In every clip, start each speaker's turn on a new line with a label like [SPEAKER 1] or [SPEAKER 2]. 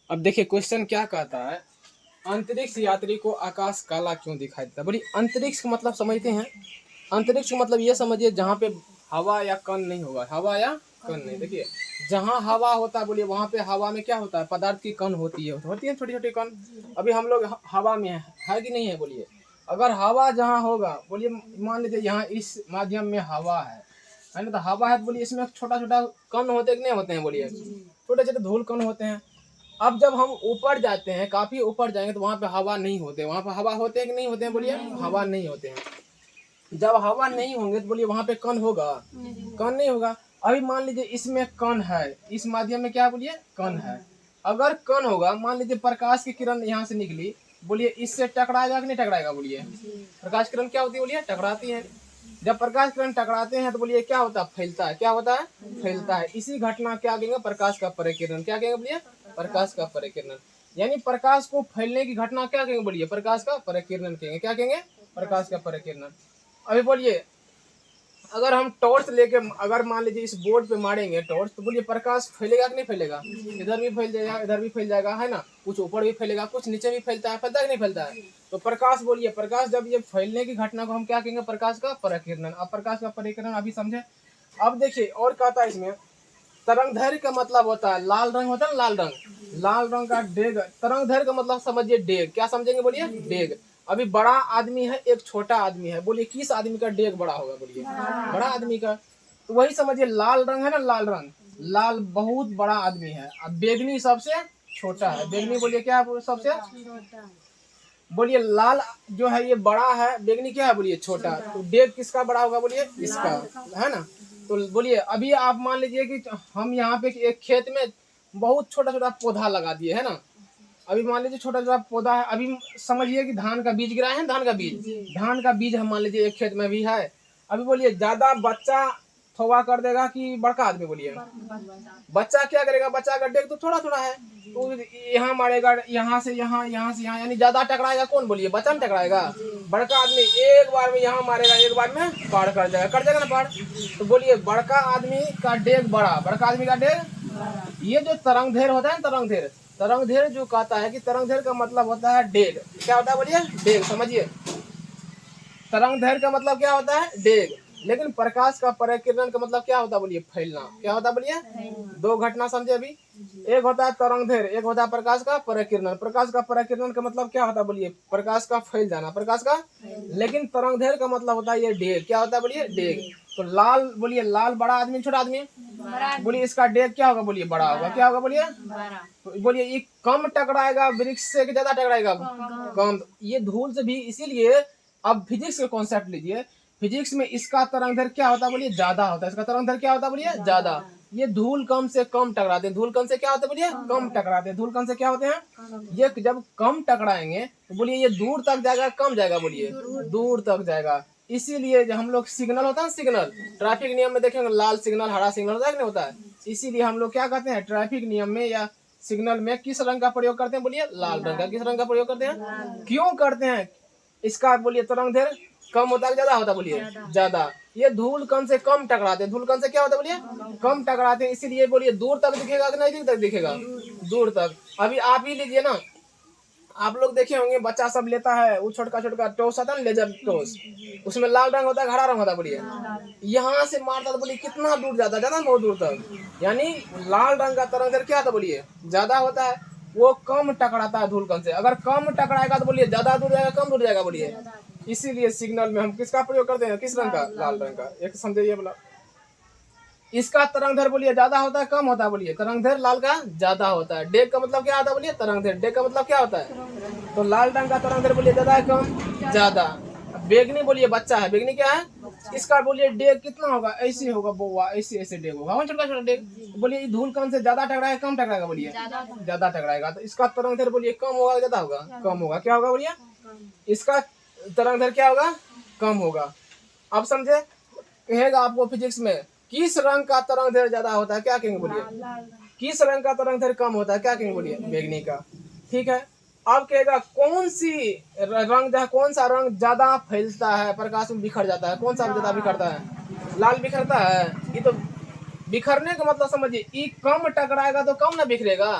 [SPEAKER 1] अब देखिए क्वेश्चन क्या कहता है, अंतरिक्ष यात्री को आकाश काला क्यों दिखाई देता है। बोलिए अंतरिक्ष का मतलब समझते हैं। अंतरिक्ष का मतलब ये समझिए जहाँ पे हवा या कण नहीं होगा, हवा या कण नहीं। देखिए जहाँ हवा होता है बोलिए वहाँ पे हवा में क्या होता है, पदार्थ की कण होती है छोटी छोटी कण। अभी हम लोग हवा में है कि नहीं है बोलिए। अगर हवा जहाँ होगा बोलिए, मान लीजिए यहाँ इस माध्यम में हवा है ना, तो हवा है तो बोलिए इसमें छोटा छोटा कण होते हैं कि नहीं होते हैं, बोलिए छोटे छोटे धूल कण होते हैं। अब जब हम ऊपर जाते हैं, काफी ऊपर जाएंगे तो वहां पे हवा नहीं होते, वहां पे हवा होते हैं कि नहीं होते हैं, बोलिए हवा नहीं होते हैं। जब हवा नहीं होंगे तो बोलिए वहां पे कण होगा, कण नहीं होगा। अभी मान लीजिए इसमें कण है, इस माध्यम में क्या बोलिए कण है। अगर कण होगा, मान लीजिए प्रकाश की किरण यहाँ से निकली, बोलिए इससे टकराएगा कि नहीं टकराएगा, बोलिए प्रकाश किरण क्या होती है, बोलिए टकराती है। जब प्रकाश किरण टकराते हैं तो बोलिए क्या होता है, फैलता है। क्या होता है, फैलता है। इसी घटना क्या कहेंगे, प्रकाश का परिकिरण। क्या कहेंगे बोलिए, प्रकाश का परिकिरण। यानी प्रकाश को फैलने की घटना क्या कहेंगे, बोलिए प्रकाश का परिकिरण कहेंगे। क्या कहेंगे, प्रकाश का परिकिरण। अभी बोलिए अगर हम टॉर्च लेके अगर मान लीजिए इस बोर्ड पे मारेंगे टॉर्च, तो बोलिए प्रकाश फैलेगा कि नहीं फैलेगा, इधर भी फैल जाएगा इधर भी फैल जाएगा, है ना। कुछ ऊपर भी फैलेगा कुछ नीचे भी फैलता है, फैलता है कि नहीं फैलता है। तो प्रकाश बोलिए, प्रकाश जब ये फैलने की घटना को हम क्या कहेंगे, प्रकाश का परिकिरण। अब प्रकाश का परिकिरण अभी समझे। अब देखिए और कहता है इसमें, तरंगदैर्घ्य का मतलब होता है, लाल रंग होता है ना, लाल रंग, लाल रंग का डेग। तरंगदैर्घ्य का मतलब समझिए डेग। क्या समझेंगे, बोलिए डेग। अभी बड़ा आदमी है एक छोटा आदमी है, बोलिए किस आदमी का डेग बड़ा होगा, बोलिए बड़ा आदमी का। तो वही समझिए लाल रंग है ना, लाल रंग, लाल बहुत बड़ा आदमी है। अब बेगनी सबसे छोटा है, बेगनी बोलिए क्या है, सबसे बोलिए लाल जो है ये बड़ा है, बेगनी क्या है, बोलिए छोटा। तो डेग किसका बड़ा होगा, बोलिए इसका, है ना। तो बोलिए अभी आप मान लीजिए कि हम यहाँ पे एक खेत में बहुत छोटा छोटा पौधा लगा दिए, है ना। अभी मान लीजिए छोटा छोटा पौधा है, अभी समझिए कि धान का बीज गिरा है, धान का बीज, धान का बीज हम मान लीजिए एक खेत में भी है। अभी बोलिए ज्यादा बच्चा थोड़ा कर देगा कि बड़का आदमी, बोलिए बच्चा क्या करेगा, बच्चा का डेग तो थोड़ा थोड़ा है, तो यहाँ मारेगा, यहाँ से यहाँ, यहाँ से यहाँ, यानी ज्यादा टकराएगा कौन, बोलिए बच्चा में टकराएगा। बड़का आदमी एक बार में यहाँ मारेगा, एक बार में पार कर जाएगा ना पार। तो बोलिए बड़का आदमी का डेग बड़ा, बड़का आदमी का डेग। ये जो तरंगदैर्घ्य होता है ना, तरंगदैर्घ्य, तरंगदैर्घ्य जो कहता है कि तरंगदैर्घ्य का मतलब होता है डेग। क्या होता है, बोलिए डेग। समझिए तरंगदैर्घ्य का मतलब क्या होता है, डेग। लेकिन प्रकाश का परिकिरण का मतलब क्या होता है, बोलिए फैलना। क्या होता है, बोलिए दो घटना समझे अभी। एक होता है तरंगदैर्घ्य, एक होता है प्रकाश का परिकिरण। प्रकाश का परिकिरण का मतलब क्या होता है, बोलिए प्रकाश का फैल जाना, प्रकाश का। लेकिन तरंगदैर्घ्य का मतलब होता है ये डेग। क्या होता है, बोलिए डेग। तो लाल बोलिए लाल बड़ा आदमी छोटा आदमी, बोलिए इसका डेग क्या होगा, बोलिए बड़ा होगा। क्या होगा, बोलिए तो बोलिए ये कम टकराएगा वृक्ष से कि ज्यादा टकराएगा, कम। ये धूल से भी, इसीलिए अब फिजिक्स का कॉन्सेप्ट लीजिए। फिजिक्स में इसका तरंगदैर्घ्य क्या होता है, बोलिए ज्यादा होता है। इसका तरंगदैर्घ्य क्या होता है, बोलिए ज्यादा। ये धूल कम से कम टकराते हैं, धूल कम से क्या होते हैं, बोलिए कम टकराते हैं। धूल कम से क्या होते हैं, ये जब कम टकराएंगे तो बोलिए ये दूर तक जाएगा, कम जाएगा, बोलिए दूर तक जाएगा। इसीलिए जब हम लोग सिग्नल होता है, सिग्नल ट्रैफिक नियम में देखेंगे लाल सिग्नल हरा सिग्नल होता है कि नहीं होता है। इसीलिए हम लोग क्या कहते हैं, ट्रैफिक नियम में या सिग्नल में किस रंग का प्रयोग करते हैं, बोलिए लाल रंग का। किस रंग का प्रयोग करते हैं, क्यों करते हैं। इसका बोलिए तरंगदैर्घ्य कम होता है ज्यादा होता है, बोलिए ज्यादा। ये धूल कण से कम टकराते हैं, धूल कण से क्या होता है, बोलिए कम टकराते हैं। इसीलिए बोलिए दूर तक दिखेगा कि नजदीक तक दिखेगा, दूर तक। अभी आप ही लीजिए ना, आप लोग देखे होंगे बच्चा सब लेता है वो छोटका छोटका टॉस आता है ना, लेजर टॉस, उसमें लाल रंग होता है, हरा रंग होता है, बोलिए यहाँ से मारता तो बोलिए कितना दूर जाता है, बहुत दूर तक। यानी लाल रंग का तरंगदैर्घ्य क्या था, बोलिए ज्यादा होता है। वो कम टकराता है धूल कण से। अगर कम टकराएगा तो बोलिए ज्यादा दूर जाएगा, कम दूर जाएगा, बोलिए। इसीलिए सिग्नल में हम किसका प्रयोग करते हैं, किस रंग का, लाल रंग का। एक समझिए बोला इसका तरंगदैर्घ्य बोलिए ज्यादा होता है कम होता है, बोलिए तरंगदैर्घ्य लाल का ज्यादा होता है। डेग का मतलब क्या होता है, बोलिए तरंगदैर्घ्य। डेग का मतलब क्या होता है, तो लाल रंग का तरंगदैर्घ्य बोलिए ज्यादा है कम, ज्यादा। बेगनी बोलिए बच्चा है, बेगनी क्या है, इसका बोलिए डेग कितना होगा, ऐसे होगा बउआ, ऐसे ऐसे डेग होगा, छोटा छोटा डेग। बोलिए धूल कण से ज्यादा टकराएगा कम टकराएगा, बोलिए ज्यादा टकराएगा। तो इसका तरंगदैर्घ्य बोलिए कम होगा ज्यादा होगा, कम होगा। क्या होगा, बोलिए इसका तरंगदैर्घ्य क्या होगा, कम होगा। अब समझे, कहेगा आपको फिजिक्स में किस रंग का तरंगदैर्घ्य ज्यादा होता है, क्या कहेंगे, बोलिए किस रंग का तरंगदैर्घ्य कम होता है, क्या कहेंगे, बोलिए बैंगनी का। ठीक है। अब कहेगा कौन सी रंग, कौन सा रंग ज्यादा फैलता है, प्रकाश में बिखर जाता है, कौन सा ज्यादा बिखरता है, लाल बिखरता है। ये तो बिखरने का मतलब समझिए, ये कम टकराएगा तो कम ना बिखरेगा,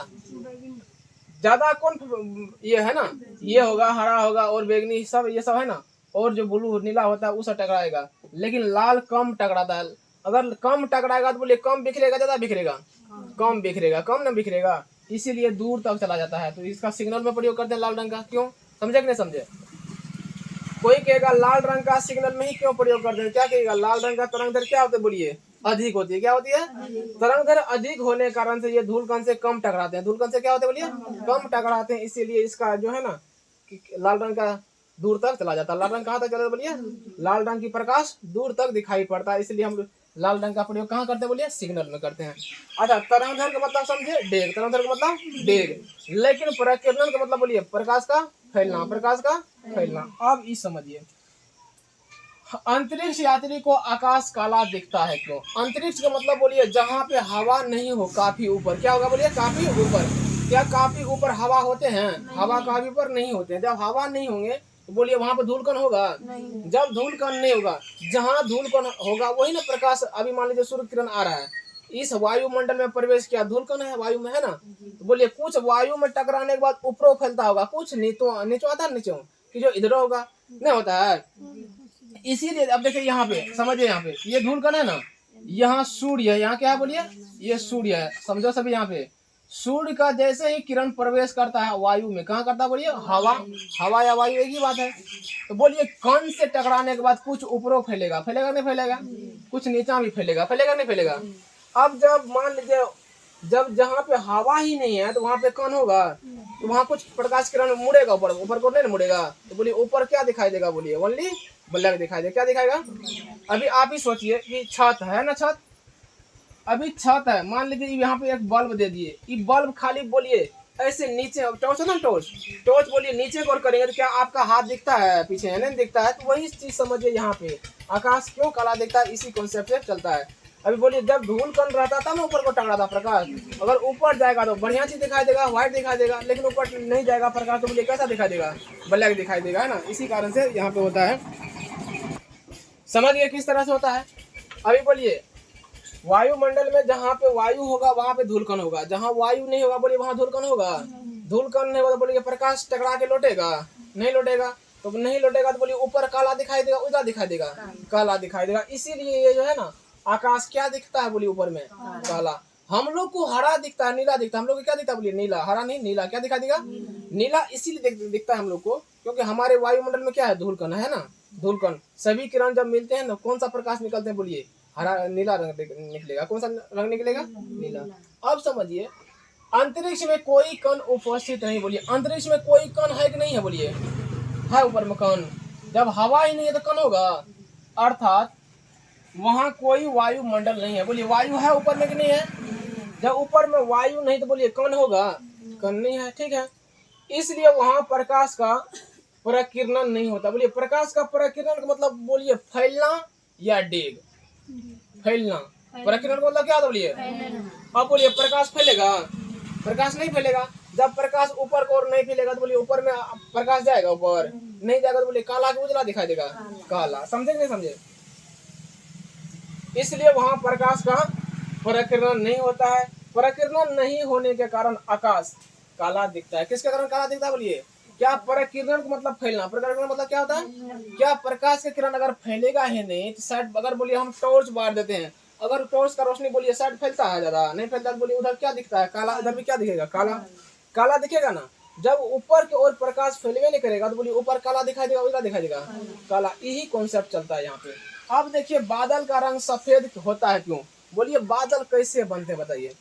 [SPEAKER 1] ज्यादा कौन ये है ना, ये होगा, हरा होगा और बैगनी सब ये सब है ना, और जो ब्लू नीला होता है उससे टकराएगा, लेकिन लाल कम टकराता है। अगर कम टकराएगा तो बोलिए कम बिखरेगा, ज्यादा बिखरेगा, कम बिखरेगा, कम ना बिखरेगा, इसीलिए दूर तक चला जाता है। तो इसका सिग्नल में प्रयोग करते हैं लाल रंग का। क्यों, समझे कि नहीं समझे? कोई कहेगा लाल रंग का सिग्नल में ही क्यों प्रयोग करते हैं, क्या कहेगा? लाल रंग का तरंग दैर्घ्य क्या होता है, बोलिए अधिक होती है। क्या होती है? तरंग दैर्घ्य अधिक होने के कारण से ये धूलकण से कम टकराते हैं। धूलकण से क्या होते हैं, बोलिए कम टकराते हैं, इसीलिए इसका जो है ना लाल रंग का दूर तक चला जाता है। लाल रंग कहाँ तक चला, बोलिए लाल रंग की प्रकाश दूर तक दिखाई पड़ता है, इसलिए हम लाल रंग का प्रयोग कहाँ करते हैं, बोलिए सिग्नल में करते हैं। अच्छा, तरंग दैर्घ्य का मतलब समझे, डेग। तरंग दैर्घ्य का मतलब डेग, लेकिन प्रकीर्णन का मतलब बोलिए प्रकाश का फैलना, प्रकाश का फैलना। अब इस समझिए, अंतरिक्ष यात्री को आकाश काला दिखता है क्यों? अंतरिक्ष का मतलब बोलिए जहाँ पे हवा नहीं हो, काफी ऊपर। क्या होगा, बोलिए काफी ऊपर। क्या काफी ऊपर हवा होते हैं? हवा काफी ऊपर नहीं होते हैं। जब हवा नहीं होंगे तो बोलिए वहां पे धूलकण होगा? जब धूलकण नहीं होगा, जहाँ धूलकण होगा वही ना प्रकाश। अभी मान लीजिए सूर्य किरण आ रहा है, इस वायुमंडल में प्रवेश किया, धूलकण है वायु में, है ना। तो बोलिए कुछ वायु में टकराने के बाद ऊपर फैलता होगा, कुछ नीचो आता है, नीचो कि जो इधर होगा, नहीं होता है। इसीलिए अब देखिए यहाँ पे समझिए, यहाँ पे ये धूलकण है ना, यहाँ सूर्य है, यहाँ क्या है, बोलिए ये सूर्य है। समझो सभी, यहाँ पे सूर्य का जैसे ही किरण प्रवेश करता है वायु में, कहाँ करता है, बोलिए हवा। हवा या वायु एक ही बात है। तो बोलिए कण से टकराने के बाद कुछ ऊपरों फैलेगा, फैलेगा नहीं फैलेगा, कुछ नीचा भी फैलेगा, फैलेगा नहीं फैलेगा। अब जब मान लीजिए जब जहाँ पे हवा ही नहीं है तो वहां पे कण होगा, तो वहां कुछ प्रकाश किरण मुड़ेगा ऊपर, ऊपर को नहीं मुड़ेगा। तो बोलिए ऊपर क्या दिखाई देगा, बोलिए ओनली ब्लैक दिखाई देगा। क्या दिखाएगा? अभी आप ही सोचिए कि छत है ना, छत, अभी छत है, मान लीजिए यहाँ पे एक बल्ब दे दिए, ये बल्ब खाली बोलिए ऐसे नीचे, टॉर्च है ना, टॉर्च, टॉर्च बोलिए नीचे को करेंगे तो क्या आपका हाथ दिखता है पीछे, है नहीं दिखता है। तो वही चीज समझिए, यहाँ पे आकाश क्यों काला दिखता है, इसी कॉन्सेप्ट से चलता है। अभी बोलिए जब धूलकण रहता था ना ऊपर को टकरा था प्रकाश, अगर ऊपर जाएगा तो बढ़िया चीज दिखाई देगा, व्हाइट दिखाई देगा, लेकिन ऊपर नहीं जाएगा प्रकाश तो बोलिए कैसा दिखाई देगा, ब्लैक दिखाई देगा, है ना। इसी कारण से यहाँ पे होता है, समझिए किस तरह से होता है। अभी बोलिए वायुमंडल में जहाँ पे वायु होगा वहां पे धूलकण होगा, जहाँ वायु नहीं होगा बोलिए वहां धूलकण होगा। धूलकण नहीं होगा तो बोलिए प्रकाश टकरा के लौटेगा, नहीं लौटेगा। तो नहीं लौटेगा तो बोलिए ऊपर काला दिखाई देगा, उजला दिखाई देगा, काला दिखाई देगा। इसीलिए ये जो है ना आकाश क्या दिखता है, बोलिए ऊपर में काला। हम लोग को हरा दिखता है, नीला दिखता है, हम लोग को क्या दिखता है, बोलिए नीला, हरा नहीं नीला, क्या दिखाई देगा, नीला। इसीलिए दिखता है हम लोग को, क्योंकि हमारे वायुमंडल में क्या है, धूलकण है ना। धूलकण सभी किरण जब मिलते हैं ना कौन सा प्रकाश निकलते हैं, बोलिए हरा नीला रंग निकलेगा। कौन सा रंग निकलेगा, नीला। अब समझिए अंतरिक्ष में कोई कण उपस्थित नहीं, बोलिए अंतरिक्ष में कोई कण है कि नहीं है, बोलिए है ऊपर में कण। जब हवा ही नहीं है तो कण होगा, अर्थात वहां कोई वायुमंडल नहीं है। बोलिए वायु है ऊपर में कि नहीं है? जब ऊपर में वायु नहीं तो बोलिए कण होगा, कण नहीं है, ठीक है। इसलिए वहां प्रकाश का प्रकीर्णन नहीं होता। बोलिए प्रकाश का प्रकीर्णन का मतलब बोलिए फैलना या डेग, फैलना। प्रकीर्णन का मतलब क्या होता, बोलिए अब बोलिए प्रकाश फैलेगा, प्रकाश नहीं फैलेगा। जब प्रकाश ऊपर को और नहीं फैलेगा तो बोलिए ऊपर में प्रकाश जाएगा, ऊपर नहीं जाएगा तो बोलिए काला के उजला दिखाई देगा, काला। समझे नहीं समझे? इसलिए वहां प्रकाश का प्रकीर्णन नहीं होता है। प्रकीर्णन नहीं होने के कारण आकाश काला दिखता है। किसके कारण काला दिखता है, बोलिए क्या? प्रकीर्णन का मतलब फैलना, प्रकीर्णन मतलब क्या होता है? क्या प्रकाश के किरण अगर फैलेगा ही नहीं तो शायद, अगर बोलिए हम टॉर्च बार देते हैं, अगर टॉर्च का रोशनी बोलिए शायद फैलता है, ज्यादा नहीं फैलता तो बोलिए उधर क्या दिखता है, काला। इधर भी क्या दिखेगा, काला, काला दिखेगा ना। जब ऊपर की ओर प्रकाश फैलवे नहीं करेगा तो बोलिए ऊपर काला दिखाई देगा, उधर दिखाई देगा काला। यही कॉन्सेप्ट चलता है यहाँ पे। अब देखिए बादल का रंग सफेद होता है क्यों? बोलिए बादल कैसे बनते बताइए।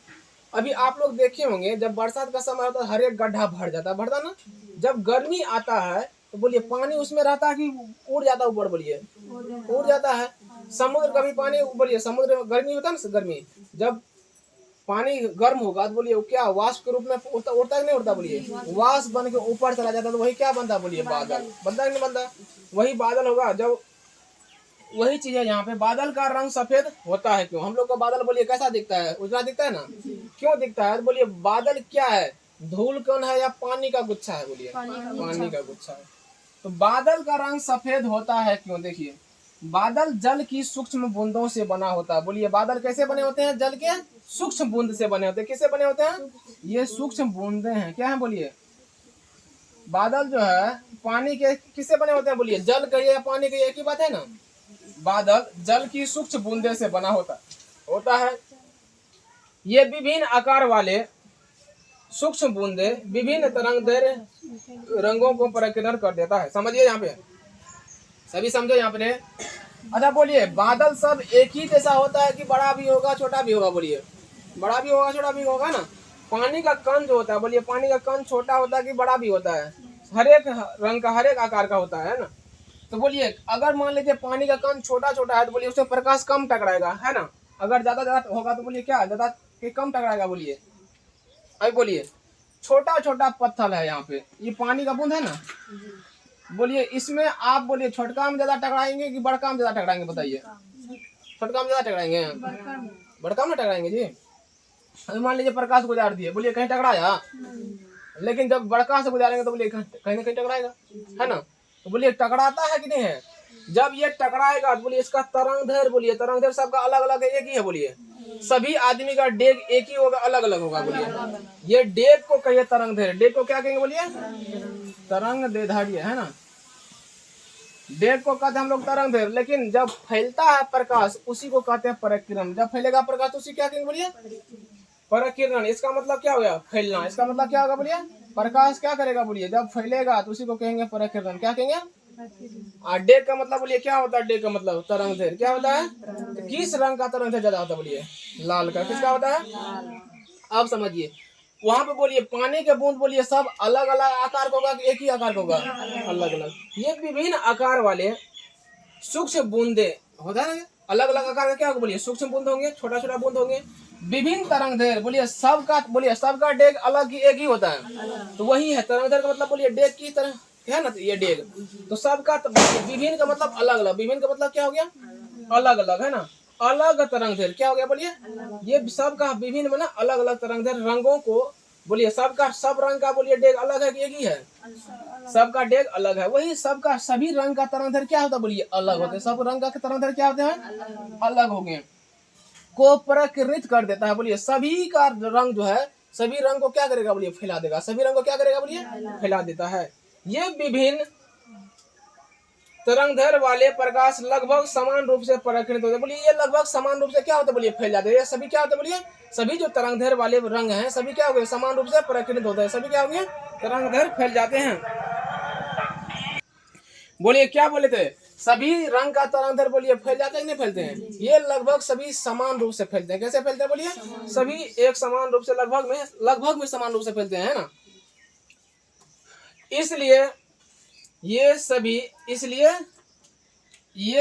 [SPEAKER 1] अभी आप लोग देखे होंगे जब बरसात का समय होता है हर एक गड्ढा भर जाता है, भरता ना। जब गर्मी आता है तो बोलिए पानी उसमें रहता है कि उड़ जाता है ऊपर, बोलिए उड़ जाता है। समुद्र का भी पानी, बोलिए समुद्र में गर्मी होता है ना, गर्मी जब पानी गर्म होगा तो बोलिए क्या वाष्प के रूप में उड़ता है नहीं उड़ता, बोलिए वाष्प बन के ऊपर चला जाता है, तो वही क्या बनता है, बोलिए बादल। बनता है नहीं बनता? वही बादल होगा। जब वही चीज है यहाँ पे, बादल का रंग सफेद होता है क्यों? हम लोग का बादल बोलिए कैसा दिखता है, उजला दिखता है ना। क्यों दिखता है? बोलिए बादल क्या है, धूलकण है या पानी का गुच्छा है, बोलिए पानी का गुच्छा है। तो बादल का रंग सफेद होता है क्यों? देखिए बादल जल की सूक्ष्म बूंदों से बना होता है। बोलिए बादल कैसे बने होते हैं? जल के सूक्ष्म बूंद से बने होते हैं। किससे बने होते हैं? ये सूक्ष्म बूंदे हैं। क्या है? बोलिए बादल जो है पानी के किससे बने होते हैं? बोलिए जल कहिए या पानी कहिए, एक ही बात है ना। बादल जल की सूक्ष्म बूंदे से बना होता है। ये विभिन्न आकार वाले सूक्ष्म बूंदे विभिन्न तरंगदैर्घ्य रंगों को प्रकीर्णन कर देता है। समझिए यहाँ पे, सभी समझो यहाँ पे। अच्छा बोलिए बादल सब एक ही जैसा होता है कि बड़ा भी होगा छोटा भी होगा? बोलिए बड़ा भी होगा छोटा भी होगा ना। पानी का कण जो होता है, बोलिए पानी का कण छोटा होता है कि बड़ा भी होता है? हर एक रंग का हर एक आकार का होता है ना। तो बोलिए अगर मान लीजिए पानी का कण छोटा छोटा है तो बोलिए उससे प्रकाश कम टकराएगा, है ना। अगर ज्यादा होगा तो बोलिए क्या ज्यादा कम टकराएगा? बोलिए अभी बोलिए छोटा छोटा पत्थर है यहाँ पे, ये पानी का बूंद है ना। बोलिए इसमें आप बोलिए छोटका में ज्यादा टकराएंगे कि बड़का में ज्यादा टकराएंगे? बताइए। छोटका में ज्यादा टकराएंगे, बड़का में टकराएंगे जी। अभी मान लीजिए प्रकाश गुजार दिए, बोलिए कहीं टकराया? लेकिन जब बड़का से गुजारेंगे तो बोलिए कहीं ना कहीं टकराएगा, है ना। तो बोलिए टकराता है कि नहीं है? जब ये टकराएगा तो बोलिए इसका तरंगदैर्घ्य, बोलिए तरंगदैर्घ्य सबका अलग अलग है, एक ही है? बोलिए सभी आदमी का डेग एक ही होगा, अलग अलग होगा? बोलिए ये डेग को कहिए तरंगदैर्घ्य। डेग को क्या कहेंगे? बोलिए तरंगदैर्घ्य, है ना। डेग को कहते हैं हम लोग तरंगदैर्घ्य। लेकिन जब फैलता है प्रकाश उसी को कहते हैं परिकिरण। जब फैलेगा प्रकाश तो उसी क्या कहेंगे? बोलिए परिकिरण। इसका मतलब क्या होगा? फैलना। इसका मतलब क्या होगा? बोलिए प्रकाश क्या करेगा? बोलिए जब फैलेगा तो उसी को कहेंगे परिकिरण। क्या कहेंगे? डेग का मतलब बोलिए क्या होता है? डेग का मतलब तरंगदैर्घ्य क्या होता है? तो किस रंग का तरंगदैर्घ्य ज्यादा होता है? बोलिए लाल का। किसका होता है? अब समझिए वहां पे बोलिए पानी के बूंद बोलिए सब अलग अलग आकार का होगा कि एक ही आकार का होगा? अलग अलग। ये विभिन्न आकार वाले सूक्ष्म बूंदे होता है ना, अलग अलग आकार का क्या होगा? बोलिए सूक्ष्म बूंद होंगे, छोटा छोटा बूंद होंगे। विभिन्न तरंगदैर्घ्य बोलिए सबका डेग अलग ही एक ही होता है, तो वही है तरंगदैर्घ्य का मतलब। बोलिए डेग की तरह है ना, तो ये डेग तो सबका विभिन्न का मतलब अलग अलग। विभिन्न का मतलब क्या हो गया? अलग अलग, है ना। अलग तरंगदैर्घ्य क्या हो गया? बोलिए ये सबका विभिन्न बना अलग अलग तरंगदैर्घ्य रंगों को। बोलिए सबका सब रंग का बोलिए डेग अलग है कि एक ही है? सबका डेग अलग है। वही सबका सभी रंग का तरंगदैर्घ्य क्या होता है? बोलिए अलग होते हैं। सब रंग का तरंगदैर्घ्य क्या होते हैं? अलग हो गए, को प्रकीर्णित कर देता है। बोलिए सभी का रंग जो है सभी रंग को क्या करेगा? बोलिए फैला देगा। सभी रंग को क्या करेगा? बोलिए फैला देता है। ये विभिन्न तरंगदैर्घ्य वाले प्रकाश लगभग समान रूप से प्रकीर्णित होते हैं। बोलिए ये लगभग समान रूप से क्या होता है? बोलिए फैल जाते हैं। ये सभी क्या होते हैं? बोलिए सभी जो तरंगदैर्घ्य वाले रंग हैं सभी क्या हो गए? समान रूप से प्रकीर्णित होते हैं। सभी क्या हो गए? तरंगदैर्घ्य फैल जाते हैं। बोलिए क्या बोले थे? सभी रंग का तरंगदैर्घ्य बोलिए फैल जाते हैं कि नहीं फैलते हैं? ये लगभग सभी समान रूप से फैलते हैं। कैसे फैलते हैं? बोलिए सभी एक समान रूप से लगभग में समान रूप से फैलते हैं, है ना। इसलिए ये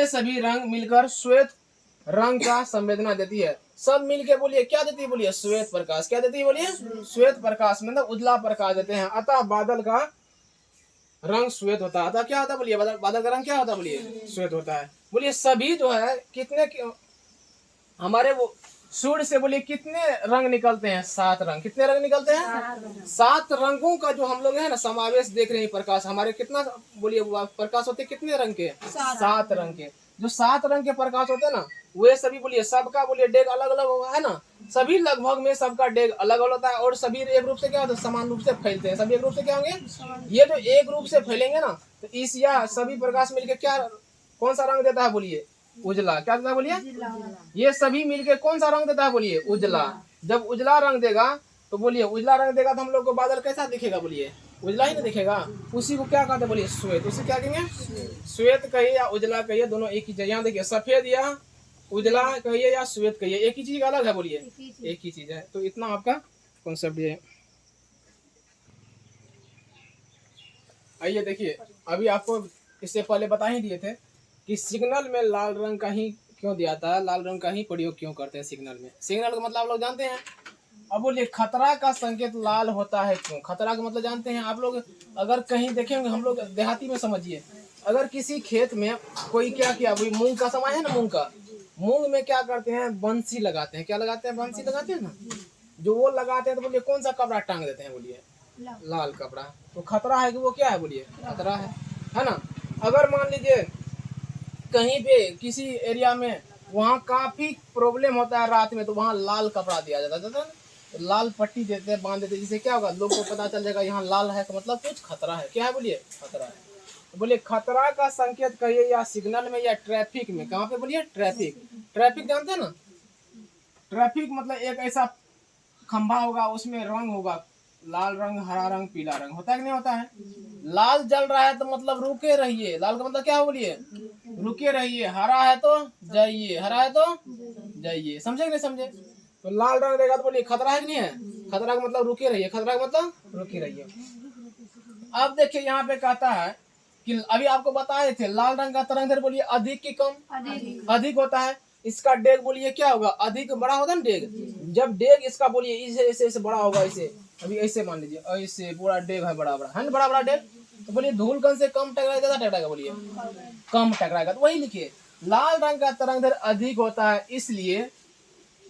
[SPEAKER 1] सभी रंग मिलकर श्वेत रंग का संवेदना देती है। सब मिलके बोलिए क्या देती है? बोलिए श्वेत प्रकाश। क्या देती है? बोलिए श्वेत प्रकाश, मतलब उजला प्रकाश देते हैं। अतः बादल का रंग श्वेत होता है। अतः क्या होता है? बोलिए बादल का रंग क्या होता है? बोलिए श्वेत होता है। बोलिए सभी जो है हमारे वो सूर्य से बोलिए कितने रंग निकलते हैं? 7 रंग। कितने रंग निकलते हैं? 7 रंगों का जो हम लोग है ना समावेश देख रहे हैं। प्रकाश हमारे कितना बोलिए प्रकाश होते हैं? कितने रंग के? 7 रंग के। जो 7 रंग के प्रकाश होते हैं ना वे सभी बोलिए सबका बोलिए डेग अलग अलग होगा, है ना। सभी लगभग में सबका डेग अलग अलग होता है और सभी एक रूप से क्या होता है? समान रूप से फैलते हैं। सभी एक रूप से क्या होंगे? ये जो एक रूप से फैलेंगे ना तो इस या सभी प्रकाश मिलके क्या कौन सा रंग देता है? बोलिए उजला। क्या देता है? बोलिए ये सभी मिलके कौन सा रंग देता है? बोलिए उजला। जब उजला रंग देगा तो बोलिए उजला रंग देगा तो हम लोग को बादल कैसा दिखेगा? बोलिए उजला ही ना दिखेगा। उसी को क्या कहते हैं? बोलिए श्वेत। उसे क्या कहेंगे? श्वेत कहिए या उजला कहिए, दोनों एक ही चीज। यहाँ देखिए सफेद या उजला कहिए या श्वेत कहिए, एक ही चीज अलग है। बोलिए एक ही चीज है। तो इतना आपका कॉन्सेप्ट ये। आइए देखिए अभी आपको इससे पहले बता ही दिए थे कि सिग्नल में लाल रंग का ही क्यों दिया था, लाल रंग का ही प्रयोग क्यों करते हैं सिग्नल में। सिग्नल का मतलब आप लोग जानते हैं। अब बोलिए खतरा का संकेत लाल होता है क्यों? खतरा का मतलब जानते हैं आप लोग? अगर कहीं देखेंगे हम लोग देहाती में, समझिए अगर किसी खेत में कोई क्या किया, वही मूंग का समय है ना, मूंग में क्या करते हैं? बंसी लगाते हैं। क्या लगाते हैं? बंसी लगाते हैं ना। जो वो लगाते हैं तो बोलिए कौन सा कपड़ा टांग देते हैं? बोलिए लाल कपड़ा। तो खतरा है कि वो क्या है? बोलिए खतरा है ना। अगर मान लीजिए कहीं पे किसी एरिया में वहाँ काफी प्रॉब्लम होता है रात में, तो वहाँ लाल कपड़ा दिया जाता है ना, तो लाल पट्टी देते हैं, बांध देते हैं, जिससे क्या होगा, लोग को पता चल जाएगा यहाँ लाल है तो मतलब कुछ खतरा है। क्या है बोलिए, खतरा है। तो बोलिए खतरा का संकेत कहिए या सिग्नल में या ट्रैफिक में, कहाँ पे बोलिए, ट्रैफिक। ट्रैफिक जानते हैं ना, ट्रैफिक मतलब एक ऐसा खंभा होगा, उसमें रंग होगा, लाल रंग, हरा रंग, पीला रंग, होता है कि नहीं होता है। लाल जल रहा है तो मतलब रुके रहिए, लाल का मतलब क्या है बोलिए, रुके रहिए। हरा है तो जाइए, हरा है तो जाइए, समझे कि नहीं समझे। तो लाल रंग देगा तो बोलिए खतरा है कि नहीं है, खतरा का मतलब रुके रहिए, खतरा का मतलब रुके रहिए। अब देखिए यहाँ पे कहता है कि अभी आपको बताए थे लाल रंग का तरंग बोलिए अधिक की कम, अधिक होता है। इसका डेग बोलिए क्या होगा, अधिक बड़ा होगा ना डेग। जब डेग इसका बोलिए इसे ऐसे ऐसे बड़ा होगा, इसे अभी ऐसे मान लीजिए, ऐसे पूरा डेग है, बड़ा बड़ा है ना, बड़ा बड़ा डेग, तो बोलिए धूल कण से कम टकराएगा, ज्यादा टकराएगा, बोलिए कम टकराएगा। तो वही लिखिए, लाल रंग का तरंग अधिक होता है, इसलिए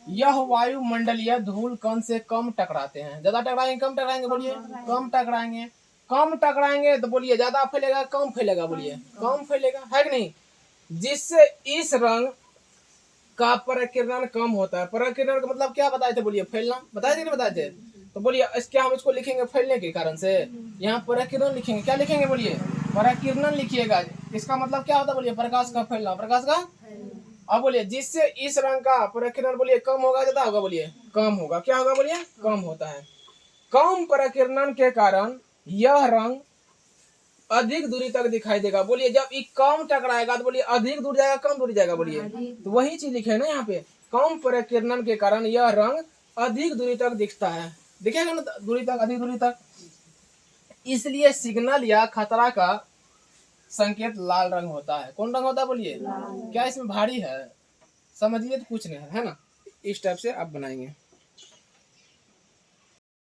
[SPEAKER 1] यह वायुमंडलीय धूल कण से कम टकराते हैं। ज्यादा टकराएंगे कम टकराएंगे, बोलिए कम टकराएंगे। कम टकराएंगे तो बोलिए ज्यादा फैलेगा कम फैलेगा, बोलिए कम फैलेगा, है कि नहीं। जिससे इस रंग का प्रकीर्णन कम होता है। प्रकीर्णन का मतलब क्या बताए थे, बोलिए फैलना, बताए थे नहीं बताए थे। तो बोलिए इसके हम इसको लिखेंगे फैलने के कारण से, यहाँ प्रकीर्णन लिखेंगे, क्या लिखेंगे बोलिए, प्रकीर्णन लिखिएगा। इसका मतलब क्या होता है बोलिए, प्रकाश का फैलना, प्रकाश का। अब बोलिए जिससे इस रंग का प्रकीर्णन बोलिए कम होगा, ज्यादा होगा, बोलिए कम होगा। क्या होगा बोलिए, कम होता है। कम प्रकीर्णन के कारण यह रंग अधिक दूरी तक दिखाई देगा। बोलिए जब ये कम टकराएगा तो बोलिए अधिक दूर जाएगा कम दूरी जाएगा, बोलिए तो वही चीज लिखे ना यहाँ पे, कम प्रकीर्णन के कारण यह रंग अधिक दूरी तक दिखता है, दिखेगा ना दूरी तक, अधिक दूरी तक। इसलिए सिग्नल या खतरा का संकेत लाल रंग होता है। कौन रंग होता है बोलिए, क्या इसमें भारी है, समझिए तो कुछ नहीं है ना। इस टाइप से आप बनाएंगे।